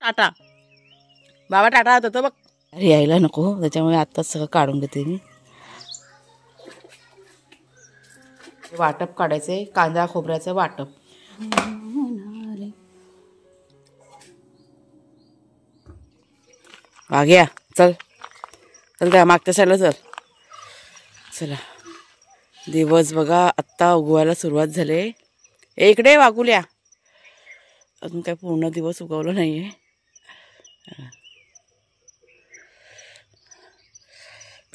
टाटा बाबा टाटा होता तो बघ. अरे यायला नको त्याच्यामुळे आत्ताच सगळं काढून घेते मी. वाटप काढायचंय कांदा खोबऱ्याचं वाटप. वाघ्या चल चल त्या मागच्या साईडला चल. चला दिवस बघा आत्ता उगवायला सुरुवात झाली. इकडे वागुल्या अजून काय पूर्ण दिवस उगवलं नाही आहे.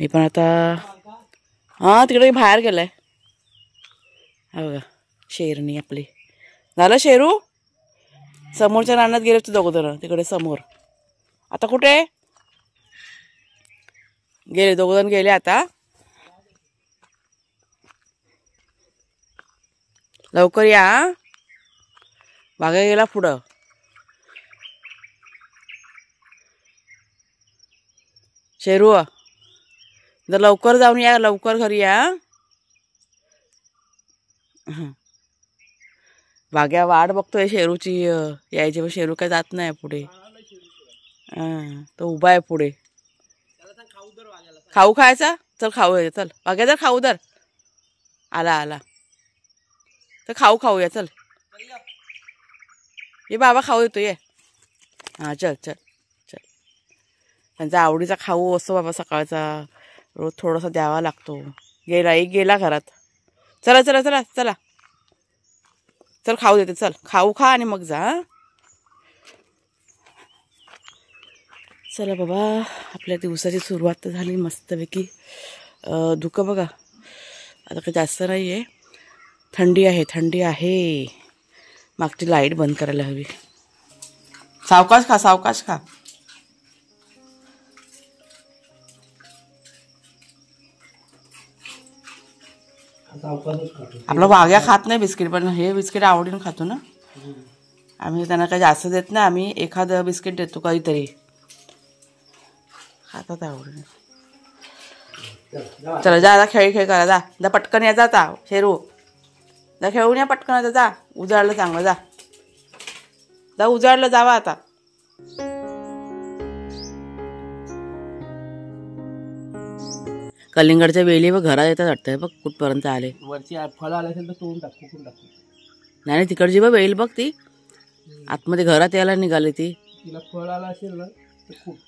मी पण आता हां तिकडे बाहेर गेलाय. हा बघा शेरणी आपली. झालं शेरू समोरच्या रानात गेले तू दोघं तिकडे समोर. आता कुठे गेले दोघं गेले आता. लवकर या. बागा गेला पुढं. शेरू जर लवकर जाऊन या लवकर घरी या. बाग्या वाट बघतोय शेरूची यायची पण शेरू काय जात नाही पुढे. तो उभा आहे पुढे. खाऊ खायचा चल खाऊ चल बाग्या जर खाऊ दर. आला आला तर खाऊ खाऊया चल. ये बाबा खाऊ येतो ये. हां चल चल चल. त्यांचा आवडीचा खाऊ असतो बाबा सकाळचा. रोज थोडासा द्यावा लागतो. गेला घरात. चला चला चला चला चल खाऊ देते चल. खाऊ खा आणि मग जा. चला बाबा आपल्या दिवसाची सुरुवात तर झाली मस्तपैकी. धुकं बघा आता काही जास्त नाही आहे. थंडी आहे थंडी आहे. मागची लाईट बंद करायला हवी. सावकाश खा सावकाश खा. आपला वाघ्या खात नाही बिस्किट पण हे बिस्किट आवडीनं खातो ना आम्ही. त्यांना काही जास्त देत नाही आम्ही. एखादं बिस्किट देतो काहीतरी खातात आवडीनं. चला जा जा खेळ करा जा जा पटकन या जाता शेरू. जा खेळून या पटकन आता जा. उजाडलं चांगलं जा जा उजाडलं जावा आता. कलिंगडच्या वेली व घरात येतात वाटतंय बघ कुठपर्यंत आले. वरची फळ आले असेल तर तोडून टाकू. नाही तिकडची बघ वेल बघ ती आतमध्ये घरात यायला निघाली ती. तिला फळ आला असेल ना तर खूप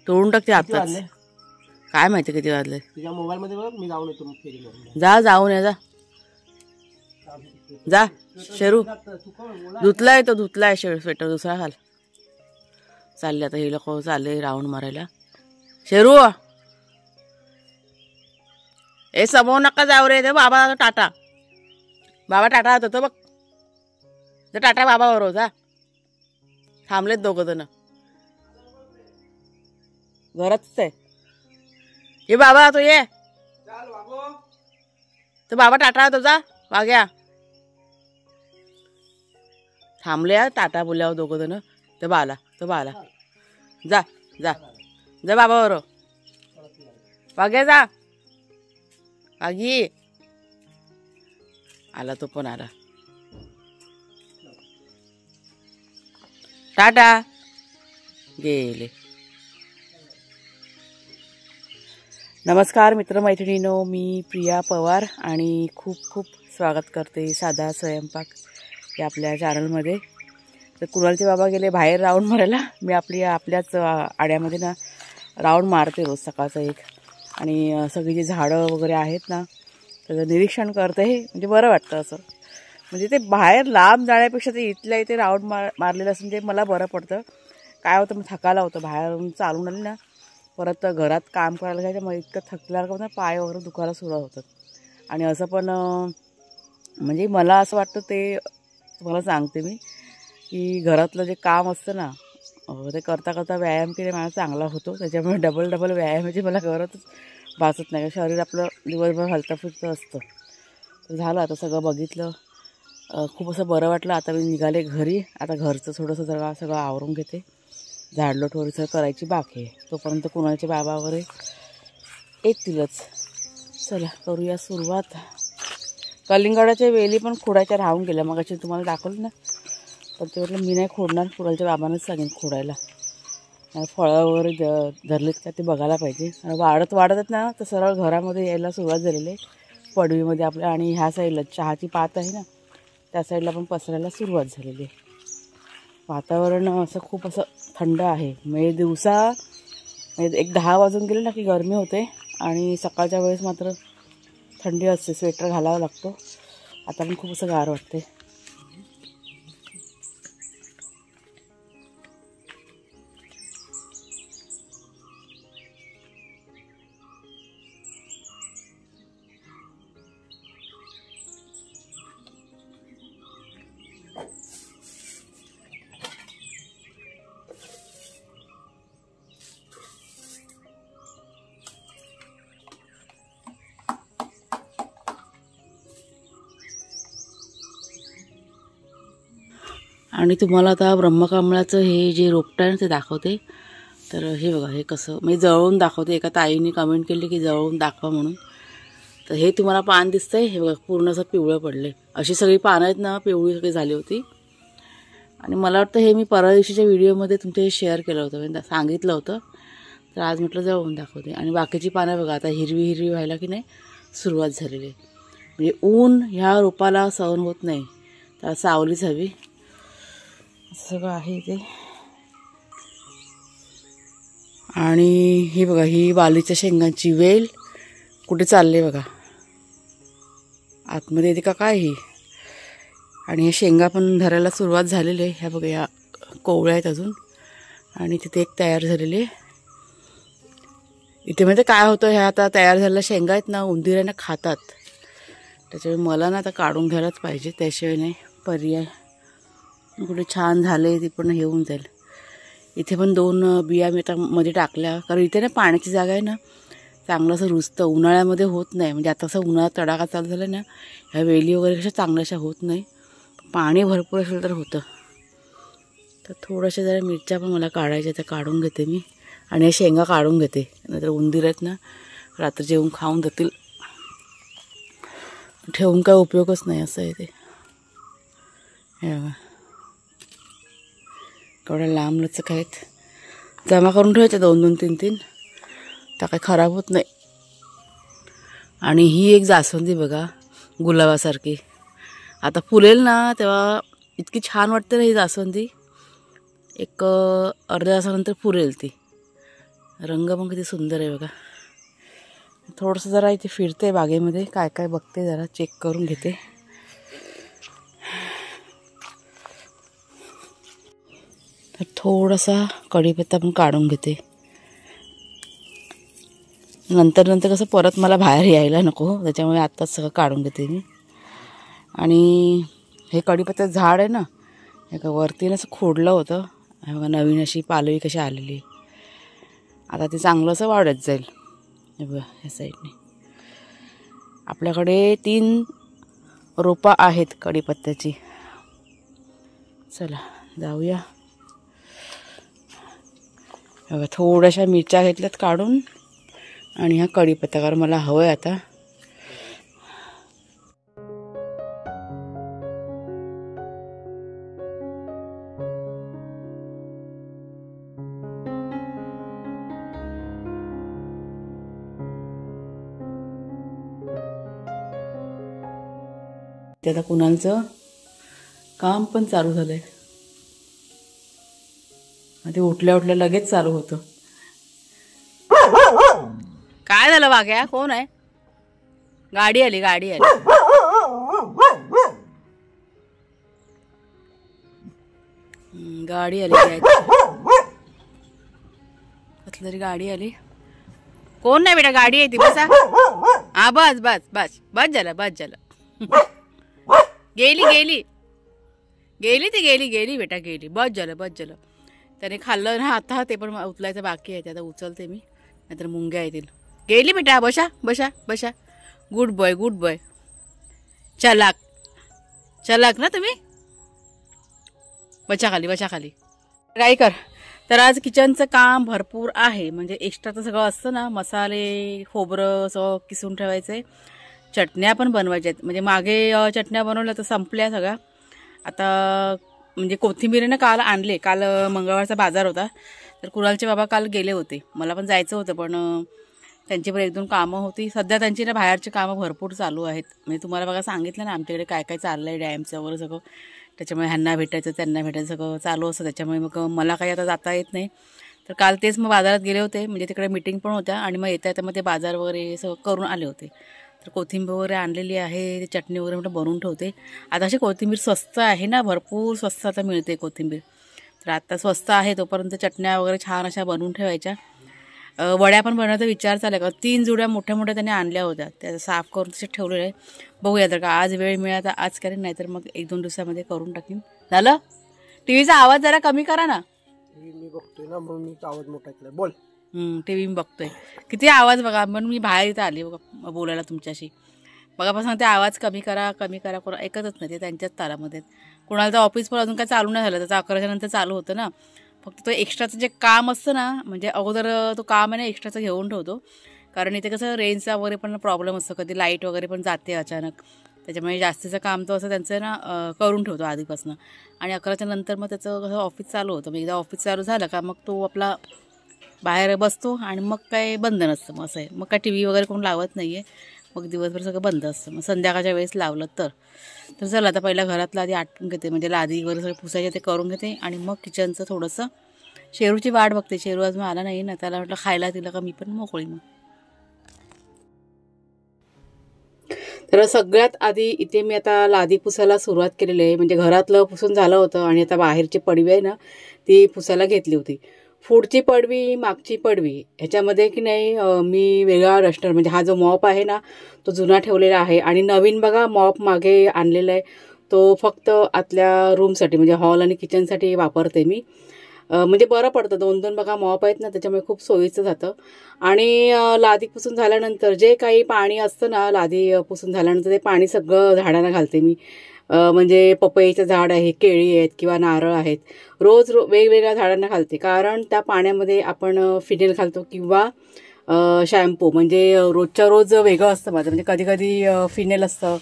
तोडून टाकते आताच. काय माहिती किती वाजले. तुझ्या मोबाईल मध्ये बघ मी जाऊन येतो. फेरी जा जाऊन या जा जा. शेरू धुतलाय तो धुतलाय स्वेटर दुसरा घाल. चालले आता हे लोक चालले राऊंड मारायला. शेरू ए समोर नका जाऊ रे. ते बाबा टाटा बाबा टाटा होता तो बघ. तर टाटा बाबा बरोबर जा. थांबलेत दोघं जण घरातच आहे. ये बाबा तो ये. तर बाबा टाटा होतो जा वाघ्या. थांबले टाटा बोलल्यावर दोघं जण. तर बाला जा जा जा बाबा बरोबर. वाघ्या जा. वाघी आला तो पण आला. टाटा गेले. नमस्कार मित्रमैत्रिणींनो मी प्रिया पवार आणि खूप खूप स्वागत करते साधा स्वयंपाक या आपल्या चॅनलमध्ये. तर कुणालचे बाबा गेले बाहेर राऊंड मारायला. मी आपल्याच आड्यामध्ये ना राऊंड मारते रोज सकाळचं एक. आणि सगळी जी झाडं वगैरे आहेत ना त्याचं निरीक्षण करते. म्हणजे बरं वाटतं असं. म्हणजे ते बाहेर लांब जाण्यापेक्षा ते इथल्या इथे राऊंड मारलेलं असून ते मला बरं पडतं. काय होतं मग थकायला होतं बाहेरून चालून आले ना परत घरात काम करायला घ्यायचं मग इतकं थकल्यावर का पाय वगैरे दुखायला सुरुवात होतात. आणि असं पण म्हणजे मला असं वाटतं ते तुम्हाला सांगते मी की घरातलं जे काम असतं ना ते करता करता व्यायाम केले मला चांगला होतो. त्याच्यामुळे डबल व्यायामाची मला गरजच भासत नाही. शरीर आपलं दिवसभर हलताफुलतं असतं. तर झालं आता सगळं बघितलं. खूप असं बरं वाटलं. आता मी निघाले घरी. आता घरचं थोडंसं सगळं आवरून घेते. झाडलोट वगैरे करायची बाकी आहे. तोपर्यंत कुणाचे बाबा वगैरे येतीलच. चला करूया सुरुवात. कलिंगडाच्या वेली पण खोडाच्या राहून गेल्या मग तुम्हाला दाखवलं ना पण ते म्हटलं मी नाही खोडणार, कुणालच्या बाबांनाच सांगेन खोडायला. फळं वगैरे धरलेत का ते बघायला पाहिजे. वाढत वाढत ना तर सरळ घरामध्ये यायला सुरुवात झालेली आहे पडवीमध्ये आपल्या. आणि ह्या साईडला चहाची पात आहे ना त्या साईडला पण पसरायला सुरुवात झालेली आहे. वातावरण असं खूप असं थंड आहे. म्हणजे दिवसा म्हणजे एक 10 वाजून गेले ना की गरमी होते आणि सकाळच्या वेळेस मात्र थंडी असते, स्वेटर घालावा लागतो. आता पण खूप असं गार वाटते. आणि तुम्हाला आता ब्रह्मकमळाचं हे जे रोपटं आहे ते दाखवते. तर हे बघा, हे कसं म्हणजे जवळून दाखवते. एका ताईने कमेंट केली की जवळून दाखवा म्हणून. तर हे तुम्हाला पान दिसतंय, हे बघा पूर्ण असं पिवळं पडले. अशी सगळी पानं आहेत ना, पिवळी सगळी झाली होती. आणि मला वाटतं हे मी परवा दिवशीच्या व्हिडिओमध्ये तुमचे शेअर केलं होतं, म्हणजे सांगितलं होतं. तर आज म्हटलं जवळून दाखवते. आणि बाकीची पानं बघा आता हिरवी हिरवी व्हायला की नाही सुरुवात झालेली आहे. म्हणजे ऊन ह्या रोपाला सहन होत नाही, तर सावलीच हवी असं सगळं आहे ते. आणि ही बघा, ही बालीच्या शेंगांची वेल कुठे चालले बघा, आतमध्ये येते का काय ही. आणि हे शेंगा पण धरायला सुरुवात झालेली आहे. ह्या बघा, या कोवळ्या आहेत अजून. आणि तिथे एक तयार झालेली आहे. इथे म्हणजे काय होतं, ह्या आता तयार झालेल्या शेंगा आहेत ना उंदीरांना खातात. त्याच्यामुळे मला ना आता काढून घ्यायलाच पाहिजे, त्याशिवाय नाही पर्याय. कुठे छान झाले ती पण हे होऊन जाईल. इथे पण 2 बिया मी आता मध्ये टाकल्या, कारण इथे ना पाण्याची जागा आहे ना, चांगलं असं रुजतं. उन्हाळ्यामध्ये होत नाही, म्हणजे आता असं उन्हाळ्यात तडाखा चालू झाला ना, ह्या वेली वगैरे कशा चांगल्याशा होत नाही. पाणी भरपूर असेल तर होतं. तर थोड्याशा जरा मिरच्या पण मला काढायच्या, त्या काढून घेते मी. आणि हे शेंगा काढून घेते, नाहीतर उंदीर आहेत ना रात्री जेवून खाऊन जातील. ठेवून काय उपयोगच नाही असं आहे ते. हे बघा केवढ्या लांब लचक आहेत. जमा करून ठेवायच्या 2-2, 3-3, त्या काही खराब होत नाही. आणि ही एक जास्वंदी बघा, गुलाबासारखी. आता फुलेल ना तेव्हा इतकी छान वाटते ना ही जास्वंदी. एक अर्ध्या तासानंतर फुलेल ती. रंग पण किती सुंदर आहे बघा. थोडंसं जरा इथे फिरते बागेमध्ये, काय काय बघते, जरा चेक करून घेते. तर थोडासा कढीपत्ता पण काढून घेते. नंतर कसं परत मला बाहेर यायला नको, त्याच्यामुळे आत्ताच सगळं काढून घेते मी. आणि हे कढीपत्त्याचं झाड आहे ना, एका वरती असं खोडलं होतं. हे बघा नवीन अशी पालवी कशी आलेली. आता ते चांगलं असं वाढत जाईल. हे बघा ह्या साईडने आपल्याकडे 3 रोपं आहेत कढीपत्त्याची. चला जाऊया. बघा थोड्याशा मिरच्या घेतल्यात काढून, आणि हा कढीपत्ता कारण मला हवं आहे आता. ते आता कुणालचं काम पण चालू झालंय. ते उठल्या उठल्या लगेच चालू होतं. काय झालं वाघ्या, कोण आहे? गाडी आली, गाडी आली. गाडी आली, कसली गाडी आली. कोण नाही बेटा, गाडी आहे ती, बसा. हा बस बस बस बस झालं, बस झालं. गेली गेली गेली ती, गेली गेली बेटा, गेली. बस झालं, बस झालं. त्याने खाल्लं ना आता, ते पण उचलायचं बाकी आहे. ते आता उचलते मी, नाहीतर मुंग्या येतील. गेली बेटा, बसा बसा बसा. Good boy, good boy. चलाक चलाक ना तुम्ही. बचा खाली, बचा खाली. काय कर. तर आज किचनचं काम भरपूर आहे. म्हणजे एक्स्ट्राचं सगळं असतं ना, मसाले खोबरं सगळं किसून ठेवायचं आहे. चटण्या पण बनवायच्या आहेत. म्हणजे मागे चटण्या बनवल्या तर संपल्या सगळ्या. आता म्हणजे कोथिंबीरीनं काल आणले. काल मंगळवारचा बाजार होता, तर कुणालचे बाबा काल गेले होते. मला पण जायचं होतं, पण त्यांची पण एक दोन कामं होती. सध्या त्यांची ना बाहेरची कामं भरपूर चालू आहेत. म्हणजे तुम्हाला बघा सांगितलं ना आमच्याकडे काय काय चाललं आहे, डॅमचं वगैरे सगळं. त्याच्यामुळे ह्यांना भेटायचं त्यांना भेटायचं सगळं चालू असतं. त्याच्यामुळे मग मला काही आता जाता येत नाही. तर काल तेच मग बाजारात गेले होते, म्हणजे तिकडे मीटिंग पण होत्या आणि मग येता मग ते बाजार वगैरे सगळं करून आले होते. तर कोथिंबीर वगैरे आणलेली आहे, ते चटणी वगैरे म्हटलं बनवून ठेवते. आता अशी कोथिंबीर स्वस्त आहे ना, भरपूर स्वस्त आता मिळते कोथिंबीर. तर आता स्वस्त आहे तोपर्यंत चटण्या वगैरे छान अशा बनवून ठेवायच्या. वड्या पण बनवायचा विचार चालला का. 3 जुड्या मोठ्या मोठ्या त्याने आणल्या होत्या, त्या साफ करून तसे ठेवलेले आहे. बघूया तर का आज वेळ मिळाला तर आज करेन, नाही तर मग 1-2 दिवसामध्ये करून टाकीन. झालं. टीव्हीचा आवाज जरा कमी करा ना. मी बघतोय ना, म्हणून मी आवाज मोठा केला. बोल. टीव्ही मी बघतोय, किती आवाज बघा. म्हणून मी बाहेर इथं आली बघा बोलायला तुमच्याशी. बघापासून ते आवाज कमी करा कमी करा कोण ऐकतच नाही, ते त्यांच्याच तालामध्ये. कोणाला तर ऑफिस पण अजून काय चालू नाही झालं, त्याचं 11च्या नंतर चालू होतं ना. फक्त तो एक्स्ट्राचं जे काम असतं ना, म्हणजे अगोदर तो काम आहे ना एक्स्ट्राचं घेऊन ठेवतो. कारण इथे कसं रेंजचा वगैरे पण प्रॉब्लेम असतो, कधी लाईट वगैरे पण जाते अचानक. त्याच्यामुळे जास्तीचं काम तो असं त्यांचं ना करून ठेवतो आधीपासून. आणि 11च्या नंतर मग त्याचं कसं ऑफिस चालू होतं. मग एकदा ऑफिस चालू झालं का मग तो आपला बाहेर बसतो आणि मग काय बंद नसतं. मग असं आहे, मग काय टी व्ही वगैरे कोण लावत नाही आहे. मग दिवसभर सगळं बंद असतं. मग संध्याकाळच्या वेळेस लावलं तर चला आता पहिला घरातलं आधी आटून घेते, म्हणजे लादी वगैरे सगळे पुसायचे ते करून घेते. आणि मग किचनचं थोडंसं शेरूची वाट बघते. शेरू अजून आला नाही ना, त्याला म्हटलं खायला दिलं का मी पण मोकळी. मग तर सगळ्यात आधी इथे मी आता लादी पुसायला सुरुवात केलेली आहे. म्हणजे घरातलं पुसून झालं होतं आणि आता बाहेरची पडवी आहे ना ती पुसायला घेतली होती. पुढची पडवी मागची पडवी ह्याच्यामध्ये की नाही मी वेगळा डस्टर, म्हणजे हा जो मॉप आहे ना तो जुना ठेवलेला आहे. आणि नवीन बघा मॉप मागे आणलेला आहे, तो फक्त आतल्या रूमसाठी म्हणजे हॉल आणि किचनसाठी वापरते मी. म्हणजे बरं पडतं, 2-2 बघा मॉप आहेत ना, त्याच्यामुळे खूप सोयीचं जातं. आणि लादी पुसून झाल्यानंतर जे काही पाणी असतं ना, लादी पुसून झाल्यानंतर ते पाणी सगळं झाडांना घालते मी. म्हणजे पपईचं झाड आहे, केळी आहेत किंवा नारळ आहेत, रोज वेगवेगळ्या झाडांना घालते. कारण त्या पाण्यामध्ये आपण फिनेल घालतो किंवा शॅम्पू, म्हणजे रोजच्या रोज वेगळं असतं माझं. म्हणजे कधी कधी फिनेल असतं,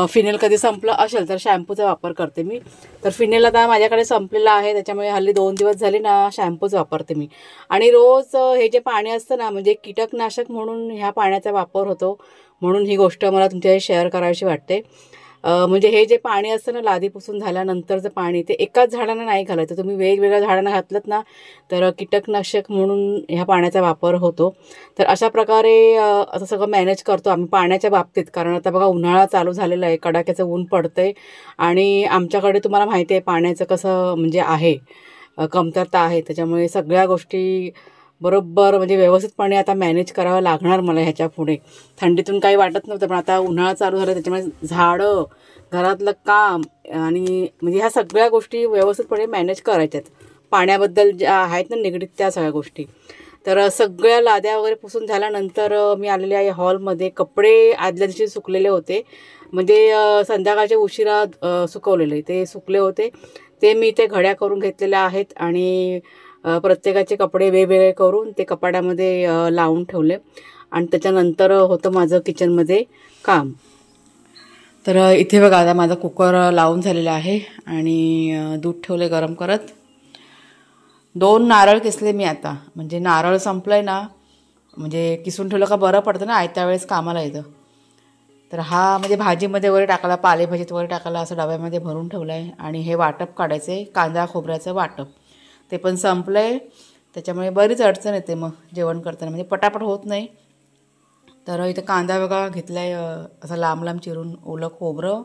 फिनेल कधी संपलं असेल तर शॅम्पूचा वापर करते मी. तर फिनेल आता माझ्याकडे संपलेलं आहे, त्याच्यामुळे हल्ली 2 दिवस झाले ना शॅम्पूच वापरते मी. आणि रोज हे जे पाणी असतं ना, म्हणजे कीटकनाशक म्हणून ह्या पाण्याचा वापर होतो. म्हणून ही गोष्ट मला तुमच्याशी शेअर करावीशी वाटते. म्हणजे हे जे पाणी असतं ना लादी पुसून झाल्यानंतरचं पाणी, ते एकाच झाडांना नाही घालायचं. तुम्ही वेगवेगळ्या झाडांना घातलं ना तर कीटकनाशक म्हणून ह्या पाण्याचा वापर होतो. तर अशा प्रकारे असं सगळं मॅनेज करतो आम्ही पाण्याच्या बाबतीत. कारण आता बघा उन्हाळा चालू झालेला आहे, कडाक्याचं ऊन पडतं आहे आणि आमच्याकडे तुम्हाला माहिती आहे पाण्याचं कसं म्हणजे आहे, कमतरता आहे. त्याच्यामुळे सगळ्या गोष्टी बरोबर म्हणजे व्यवस्थितपणे आता मॅनेज करावं लागणार मला ह्याच्या पुढे. थंडीतून काही वाटत नव्हतं, पण आता उन्हाळा चालू झाला त्याच्यामुळे झाडं, घरातलं काम आणि म्हणजे ह्या सगळ्या गोष्टी व्यवस्थितपणे मॅनेज करायच्यात. पाण्याबद्दल ज्या आहेत ना निगडीत त्या सगळ्या गोष्टी. तर सगळ्या लाद्या वगैरे पुसून झाल्यानंतर मी आलेले आहे हॉलमध्ये. कपडे आदल्या दिवशी सुकलेले होते, म्हणजे संध्याकाळच्या उशिरा सुकवलेले ते सुकले होते, ते मी ते घड्या करून घेतलेल्या आहेत. आणि प्रत्येकाचे कपडे वेगवेगळे करून ते कपाटामध्ये लावून ठेवले. आणि त्याच्यानंतर होतं माझं किचनमध्ये काम. तर इथे बघा आता माझा कुकर लावून झालेला आहे आणि दूध ठेवले गरम करत. 2 नारळ किसले मी आता, म्हणजे नारळ संपलं ना, म्हणजे किसून ठेवलं का बरं पडतं ना, आयत्या वेळेस कामाला येतं. तर हा म्हणजे भाजीमध्ये वगैरे टाकायला, पालेभाजीत वगैरे टाकायला असं डब्यामध्ये भरून ठेवलं आहे. आणि हे वाटप काढायचं आहे, कांदा खोबऱ्याचं वाटप, ते पण संपलं आहे. त्याच्यामुळे बरीच अडचण येते मग जेवण करताना, म्हणजे पटापट होत नाही. तर इथं कांदा बघा घेतला आहे असं लांब लांब चिरून, ओलं खोबरं,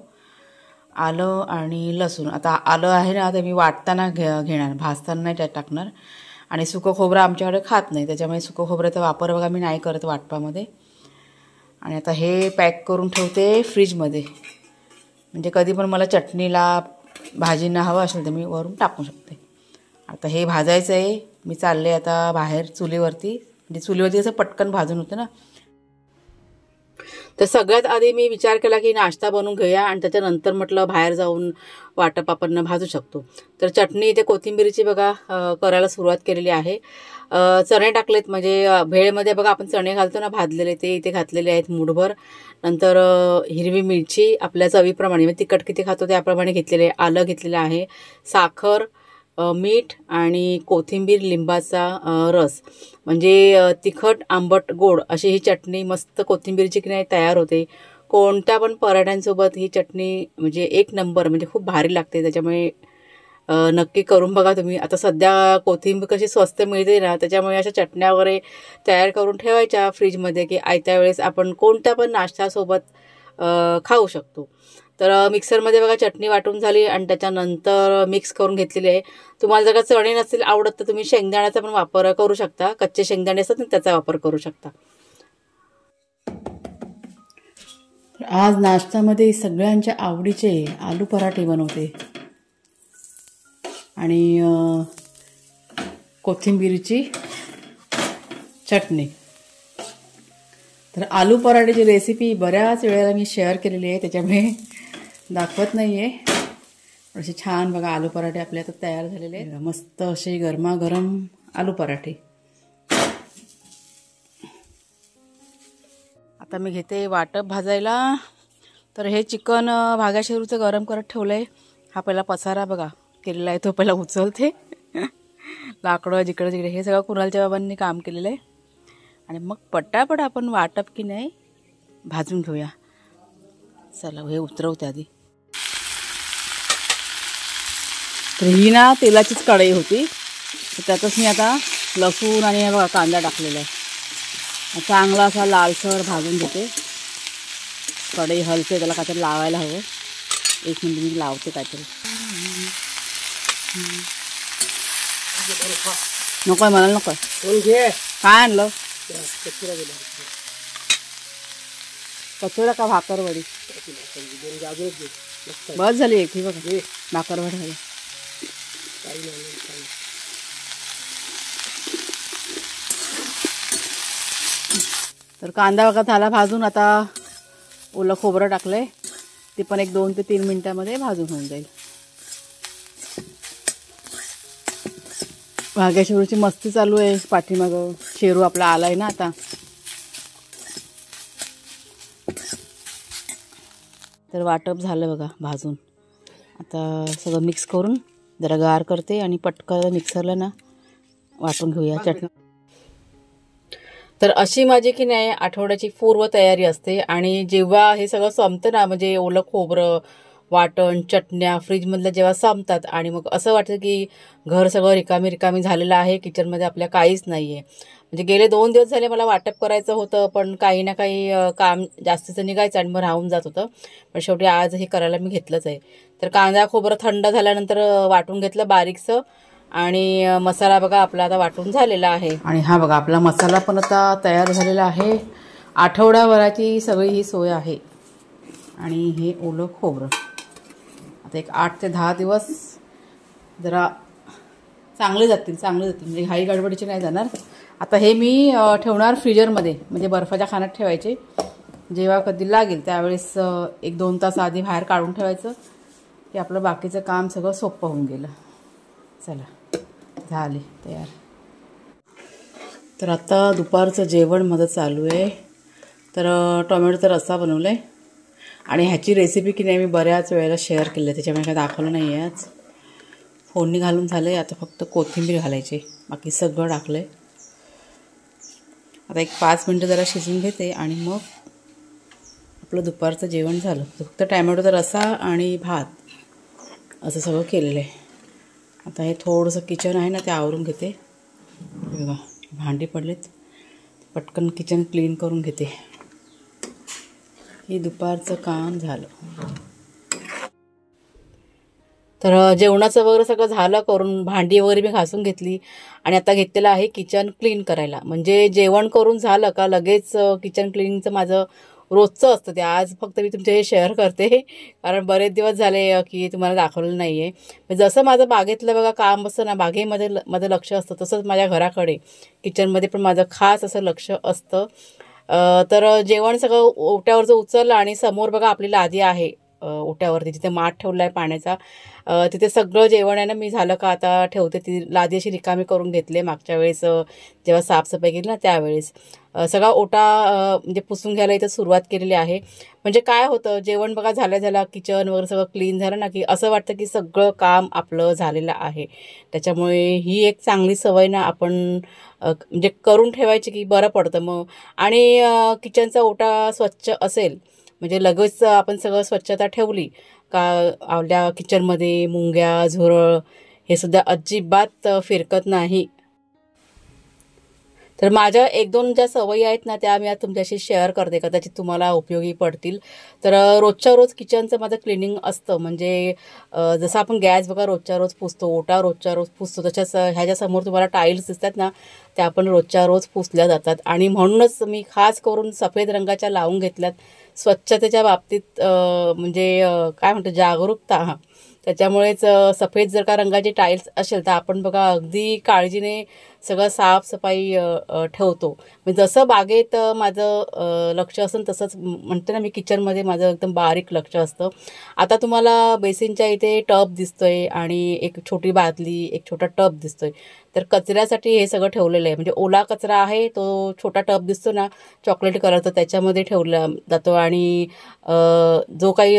आलं आणि लसूण. आता आलं आहे ना ते मी वाटताना घेणार, भाजताना नाही त्यात टाकणार. आणि सुकं खोबरं आमच्याकडे खात नाही, त्याच्यामुळे सुकं खोबऱ्याचा वापर बघा मी नाही करत वाटपामध्ये. आणि आता हे पॅक करून ठेवते फ्रीजमध्ये, म्हणजे कधी पण मला चटणीला भाजींना हवं असेल तर मी वरून टाकू शकते. आता हे भाजायचं आहे. मी चालले आता बाहेर चुलीवरती, म्हणजे चुलीवरती असं पटकन भाजून होतं ना. तर सगळ्यात आधी मी विचार केला की नाश्ता बनवून घेऊया आणि त्याच्यानंतर म्हटलं बाहेर जाऊन वाटप आपण भाजू शकतो. तर चटणी इथे कोथिंबीरची बघा करायला सुरुवात केलेली आहे. चणे टाकलेत, म्हणजे भेळमध्ये बघा आपण चणे घालतो ना भाजलेले, ते इथे घातलेले आहेत मूठभर. नंतर हिरवी मिरची आपल्या चवीप्रमाणे, म्हणजे तिखट किती खातो त्याप्रमाणे घेतलेले, आलं घेतलेलं आहे, साखर, मीठ आणि कोथिंबीर, लिंबाचा रस, म्हणजे तिखट आंबट गोड अशी ही चटणी मस्त कोथिंबीरची की नाही तयार होते. कोणत्या पण पराठ्यांसोबत ही चटणी म्हणजे एक नंबर, म्हणजे खूप भारी लागते. त्याच्यामुळे नक्की करून बघा तुम्ही. आता सध्या कोथिंबीर कशी स्वस्त मिळते ना, त्याच्यामुळे अशा चटण्या वगैरे तयार करून ठेवायच्या फ्रीजमध्ये की आयत्या वेळेस आपण कोणत्या पण नाश्त्यासोबत खाऊ शकतो. तर मिक्सरमध्ये बघा चटणी वाटून झाली आणि त्याच्यानंतर मिक्स करून घेतलेली आहे. तुम्हाला जर का चणे नसेल आवडत तर तुम्ही शेंगदाण्याचा पण वापर करू शकता, कच्चे शेंगदाणे असतात ना त्याचा वापर करू शकता. आज नाश्त्यामध्ये सगळ्यांच्या आवडीचे आलू पराठे बनवते आणि कोथिंबीरची चटणी. तर आलू पराठ्याची रेसिपी बऱ्याच वेळेला मी शेअर केलेली आहे, त्याच्यामुळे दाखवत नाही आहे. असे छान बघा आलू पराठे आपले आता तयार झालेले आहेत. मस्त असे गरमागरम आलू पराठे. आता मी घेते वाटप भाजायला. तर हे चिकन भाग्या शेरूचं गरम करत ठेवलं आहे. हा पहिला पसारा बघा केलेला आहे, तो पहिला उचलते. लाकडं जिकडे जिकडे हे सगळं कुणालच्या बाबांनी काम केलेलं आहे. आणि मग पटापट आपण वाटप की नाही भाजून घेऊया. चला हे उतरवते आधी. तर ही ना तेलाचीच कढई होती, त्यातच मी आता लसूण आणि बघा कांदा टाकलेला आहे. चांगला असा लालसर भाजून घेते. कढई हलते, त्याला काहीतरी लावायला हवं. एक मिनिट मी लावते काहीतरी. नको मला नको. काय आणलं? कचोरा का भाकरवडी? बस झाली एक ही बघा भाकरवडी झाली. तर कांदा बघा झाला भाजून. आता ओलं खोबरं टाकलंय, ते पण एक 2 ते 3 मिनिटामध्ये भाजून होऊन जाईल. भाग्या शेरूची मस्ती चालू आहे पाठीमागं. शेरू आपला आलाय ना आता. तर वाटप झालं बघा भाजून. आता सगळं मिक्स करून जरा गार करते आणि पटकन मिक्सरला ना वाटून घेऊया चटणी. तर अशी माझी की नाही आठवड्याची पूर्व तयारी असते. आणि जेव्हा हे सगळं संपतं ना, म्हणजे ओलं खोबरं, वाटण, चटण्या फ्रीजमधल्या जेव्हा संपतात आणि मग असं वाटतं की घर सगळं रिकामी रिकामी झालेलं आहे, किचनमध्ये आपल्या काहीच नाही आहे. म्हणजे गेले 2 दिवस झाले मला वाटप करायचं होतं, पण काही ना काही काम जास्तीचं निघायचं आणि मग राहून जात होतं. पण शेवटी आज हे करायला मी घेतलंच आहे. तर कांदा खोबरं थंड झाल्यानंतर वाटून घेतलं बारीकसं. आणि मसाला बघा आपला आता वाटून झालेला आहे. आणि हा बघा आपला मसाला पण आता तयार झालेला आहे. आठवड्याभराची सगळी ही सोय आहे. आणि हे ओलं खोबरं आता एक 8 ते 10 दिवस जरा चांगले जातील म्हणजे घाई गडबडीचे नाही जाणार. आता हे मी ठेवणार फ्रीजरमध्ये, म्हणजे बर्फाच्या खाण्यात ठेवायचे. जेव्हा कधी लागेल त्यावेळेस 1-2 तास आधी बाहेर काढून ठेवायचं की आपलं बाकीचं काम सगळं सोपं होऊन गेलं. चला झाले तयार. तर आता दुपारचं जेवण माझं चालू आहे. तर टोमॅटोचा रस्सा बनवला आहे आणि ह्याची रेसिपी की नाही मी बऱ्याच वेळेला शेअर केली आहे, त्याच्यामुळे काय दाखवलं नाही आहे आज. फोडणी घालून झालं आहे, आता फक्त कोथिंबीर घालायची, बाकी सगळं टाकलं आहे. आता एक 5 मिनटं जरा शिजून घेते आणि मग आपलं दुपारचं जेवण झालं. फक्त टोमॅटोचा रस्सा आणि भात असं सगळं केलेलं आहे. आता हे थोडंसं किचन आहे ना ते आवरून घेते. बघा भांडी पडलेत, पटकन किचन क्लीन करून घेते. हे दुपारचं काम झालं. तर जेवणाचं वगैरे सगळं झालं करून, भांडी वगैरे मी घासून घेतली आणि आता घेतलेलं आहे किचन क्लीन करायला. म्हणजे जेवण करून झालं का लगेच किचन क्लिनिंगचं माझं रोजचं असतं ते. आज फक्त मी तुमचे हे शेअर करते कारण बरेच दिवस झाले की तुम्हाला दाखवलं नाही आहे. जसं माझं बागेतलं बघा काम असतं ना, बागेमध्ये माझं लक्ष असतं, तसंच माझ्या घराकडे किचनमध्ये पण माझं खास असं लक्ष असतं. तर जेवण सगळं ओट्यावरचं उचललं आणि समोर बघा आपली लादी आहे ओट्यावरती, जिथे माठ ठेवला आहे पाण्याचा. तिथे सगळं जेवण आहे ना मी झालं का आता ठेवते. ती लादी अशी रिकामी करून घेतली मागच्या वेळेस जेव्हा साफसफाई केली ना त्यावेळेस. सगळा ओटा म्हणजे पुसून घ्यायला इथं सुरुवात केलेली आहे. म्हणजे काय होतं, जेवण बघा झाल्या किचन वगैरे सगळं क्लीन झालं ना की असं वाटतं की सगळं काम आपलं झालेलं आहे. त्याच्यामुळे ही एक चांगली सवय ना आपण म्हणजे करून ठेवायची की बरं पडतं मग. आणि किचनचा ओटा स्वच्छ असेल म्हणजे लगेच आपण सगळं स्वच्छता ठेवली का आपल्या किचनमध्ये मुंग्या, झुरळ हे सुद्धा अजिबात फिरकत नाही. तर माझ्या 1-2 ज्या सवयी आहेत ना त्या मी आज तुमच्याशी शेअर करते, कदाचित तुम्हाला उपयोगी पडतील. तर रोजच्या रोज किचनचं माझं क्लिनिंग असतं. म्हणजे जसं आपण गॅस बघा रोजच्या रोज पुसतो, ओटा रोजच्या रोज पुसतो, तशाच ह्याच्यासमोर तुम्हाला टाईल्स दिसतात ना त्या आपण रोजच्या रोज पुसल्या जातात. आणि म्हणूनच मी खास करून सफेद रंगाच्या लावून घेतल्यात स्वच्छतेच्या बाबतीत. म्हणजे काय म्हणतो जागरूकता. हां, त्याच्यामुळेच सफेद जर का रंगाची टाईल्स असेल तर आपण बघा अगदी काळजीने सगळं साफसफाई ठेवतो. म्हणजे जसं बागेत माझं लक्ष असेल तसंच म्हणते ना मी किचनमध्ये माझं एकदम बारीक लक्ष असतं. आता तुम्हाला बेसिनच्या इथे टब दिसतोय आणि एक छोटी बादली, एक छोटा टब दिसतोय. तर कचऱ्यासाठी हे सगळं ठेवलेलं आहे. म्हणजे ओला कचरा आहे तो छोटा टब दिसतो ना चॉकलेट कलरचा, त्याच्यामध्ये ठेवला जातो. आणि जो काही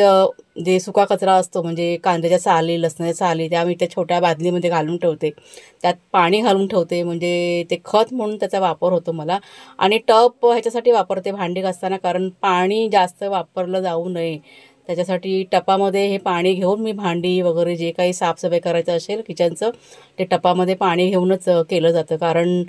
जे सुका कचरा असतो म्हणजे कांद्याच्या साली, लसणाच्या साली, त्या मी त्या छोट्या बादलीमध्ये घालून ठेवते. त्यात पाणी घालून ठेवते म्हणजे ते खत म्हणून त्याचा वापर होतो मला. आणि टब ह्याच्यासाठी वापरते भांडी घासताना, कारण पाणी जास्त वापरलं जाऊ नये त्याच्यासाठी टपामध्ये हे पाणी घेऊन मी भांडी वगैरे जे काही साफसफाई करायचं असेल किचनचं ते टपामध्ये पाणी घेऊनच केलं जातं. कारण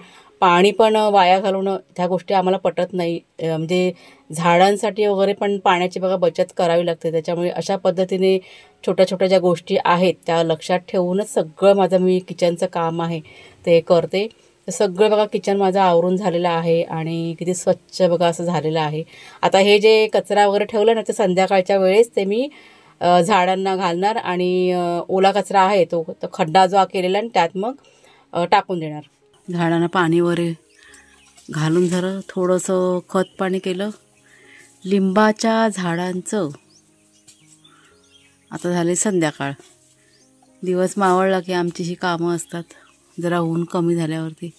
पाणी पण वाया घालवणं ह्या गोष्टी आम्हाला पटत नाही. म्हणजे झाडांसाठी वगैरे पण पाण्याची बघा बचत करावी लागते. त्याच्यामुळे अशा पद्धतीने छोट्या छोट्या ज्या गोष्टी आहेत त्या लक्षात ठेवूनच सगळं माझं मी किचनचं काम आहे ते करते. तर सगळं बघा किचन माझं आवरून झालेलं आहे आणि किती स्वच्छ बघा असं झालेलं आहे. आता हे जे कचरा वगैरे ठेवलं ना ते संध्याकाळच्या वेळेस ते मी झाडांना घालणार आणि ओला कचरा आहे तो खड्डा जो केलेला आणि त्यात मग टाकून देणार. झाडांना पाणी वगैरे घालून जरा थोडंसं खत पाणी केलं. लिंबाच्या झाडांचं आता झाले संध्याकाळ. दिवस मावळला की आमची ही कामं असतात. जरा ऊन कमी झाल्यावरती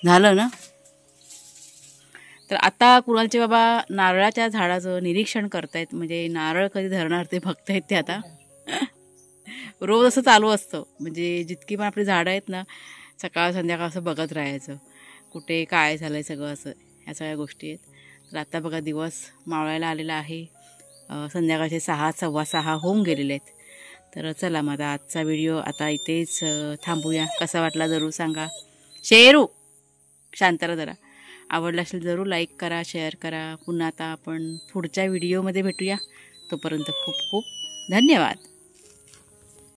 झालं ना. तर आता कुणालचे बाबा नारळाच्या झाडाचं निरीक्षण करतायत. म्हणजे नारळ कधी धरणार ते बघतायत ते आता. रोज असं चालू असतं. म्हणजे जितकी पण आपली झाडं आहेत ना सकाळ संध्याकाळ असं बघत राहायचं कुठे काय झालं आहे सगळं असं, ह्या सगळ्या गोष्टी आहेत. तर आता बघा दिवस मावळायला आलेला आहे. संध्याकाळचे 6, 6:15 होऊन गेलेले आहेत. तर चला माझा आजचा व्हिडिओ आता इथेच थांबूया. कसा वाटला जरूर सांगा. शेरू शांतारा जरा आवडला असेल जरूर लाईक करा, शेअर करा. पुन्हा आता आपण पुढच्या व्हिडिओमध्ये भेटूया. तोपर्यंत खूप खूप धन्यवाद.